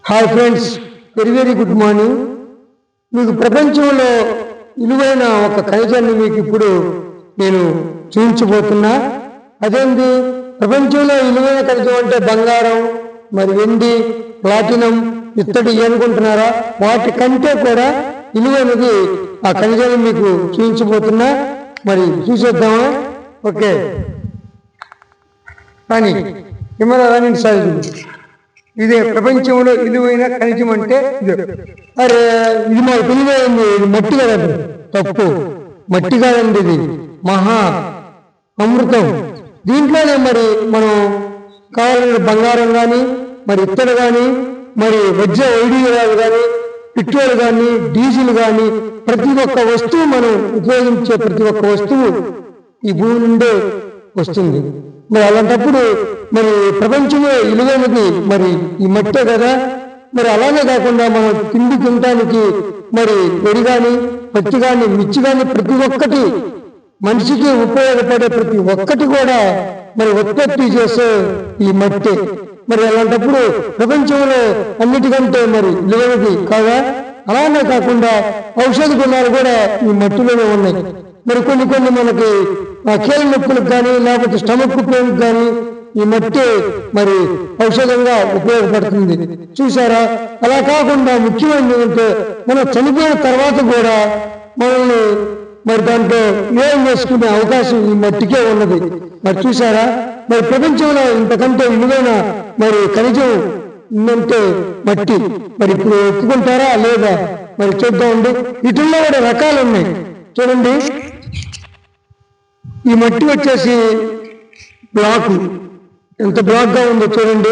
Hi friends, very good morning. మీకు ప్రపంచంలో విలువైన ఒక ఖనిజాన్ని మీకు ఇప్పుడు నేను చూపించబోతున్నా. అదేంటి, ప్రపంచంలో విలువైన ఖనిజం అంటే బంగారం, మరి వెండి, ప్లాటినం, ఇత్తడి అనుకుంటున్నారా? వాటి కంటే కూడా విలువైనది ఆ ఖనిజాన్ని మీకు చూపించబోతున్నా. మరి చూసేద్దామా? ఓకే, కానీ కెమెరా రన్నింగ్ సాగు. ఇదే ప్రపంచంలో విలువైన ఖనిజం అంటే ఇదే. అరే, ఇది మాకు తెలియదు, ఇది మట్టి కదండి. తప్పు, మట్టి కాదండి, ఇది మహా అమృతం. దీంట్లోనే మరి మనం కావాలని బంగారం కానీ, మరి ఇత్తడి కానీ, మరి వజ్ర వైడూర్యాలు కానీ, పెట్రోల్ కానీ, డీజిల్ కానీ, ప్రతి ఒక్క వస్తువు మనం ఉపయోగించే ప్రతి ఒక్క వస్తువు ఈ భూమి నుండే వస్తుంది. మరి అలాంటప్పుడు మరి ప్రపంచంలో విలువైనది మరి ఈ మట్టే కదా. మరి అలానే కాకుండా మనం తిండి తినటానికి మరి వరి కానీ, పత్తి కానీ, మిర్చి కానీ, ప్రతి ఒక్కటి మనిషికి ఉపయోగపడే ప్రతి ఒక్కటి కూడా మరి ఉత్పత్తి చేసే ఈ మట్టే. మరి అలాంటప్పుడు ప్రపంచంలో అన్నిటికంటే మరి విలువైనది కాదా? అలానే కాకుండా ఔషధ గుణాలు కూడా ఈ మట్టిలోనే ఉన్నాయి. మరి కొన్ని మనకి కీళ్ళ నొప్పులకు కానీ, లేకపోతే స్టమక్ పెయిన్కి కానీ ఈ మట్టి మరి ఔషధంగా ఉపయోగపడుతుంది. చూసారా? అలా కాకుండా ముఖ్యమైనది ఏంటంటే మనం చనిపోయిన తర్వాత కూడా మనల్ని మరి దాంట్లో ఏం చేసుకునే అవకాశం ఈ మట్టికే ఉన్నది. మరి చూసారా? మరి ప్రపంచంలో ఇంతకంటే విలువైన మరి ఖనిజం ఉందంటే మట్టి. మరి ఇప్పుడు ఒప్పుకుంటారా లేదా? మరి చూద్దామండి. వీటిల్లో కూడా రకాలు ఉన్నాయి. చూడండి, ఈ మట్టి వచ్చేసి బ్లాకు, ఎంత బ్లాక్గా ఉందో చూడండి.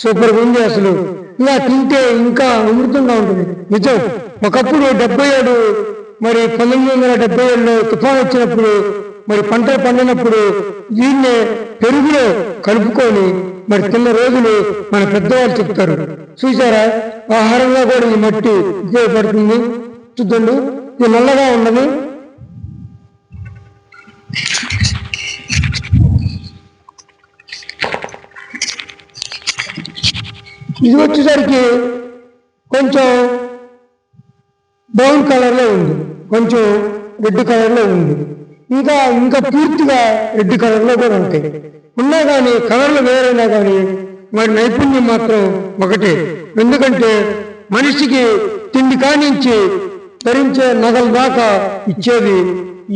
సూపర్గా ఉంది అసలు. ఇలా తింటే ఇంకా అమృతంగా ఉంటుంది. నిజం, ఒకప్పుడు 77 మరి 1977లో తుఫాన్ వచ్చినప్పుడు మరి పంటలు పండినప్పుడు దీన్నే పెరుగులో కలుపుకొని మరి తిన్న రోజులు మన పెద్దవాళ్ళు చెప్తారు. చూసారా? ఆహారంగా కూడా ఈ మట్టి ఉపయోగపడుతుంది. చూద్దండి, ఇది నల్లగా ఉన్నది. ఇది వచ్చేసరికి కొంచెం బ్రౌన్ కలర్లో ఉంది, కొంచెం రెడ్ కలర్లో ఉంది, ఇంకా పూర్తిగా రెడ్ కలర్లో కూడా ఉంటాయి. ఉన్నా కానీ కలర్లు వేరైనా కానీ వాడి నైపుణ్యం మాత్రం ఒకటే. ఎందుకంటే మనిషికి తిండి కానించి ధరించే నగల దాకా ఇచ్చేది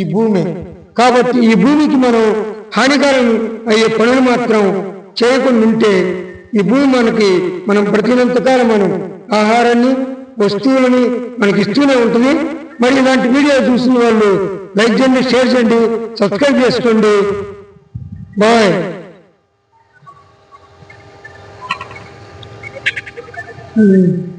ఈ భూమి. కాబట్టి ఈ భూమికి మనం హానికరం అయ్యే పనులు మాత్రం చేయకుండా ఉంటే ఈ భూమి మనం బ్రతికినంతకాలం మనం ఆహారాన్ని, వస్తువులని మనకి ఇస్తూనే ఉంటుంది. మరి ఇలాంటి వీడియో చూసిన వాళ్ళు లైక్ చేయండి, షేర్ చేయండి, సబ్స్క్రైబ్ చేసుకోండి. బాయ్.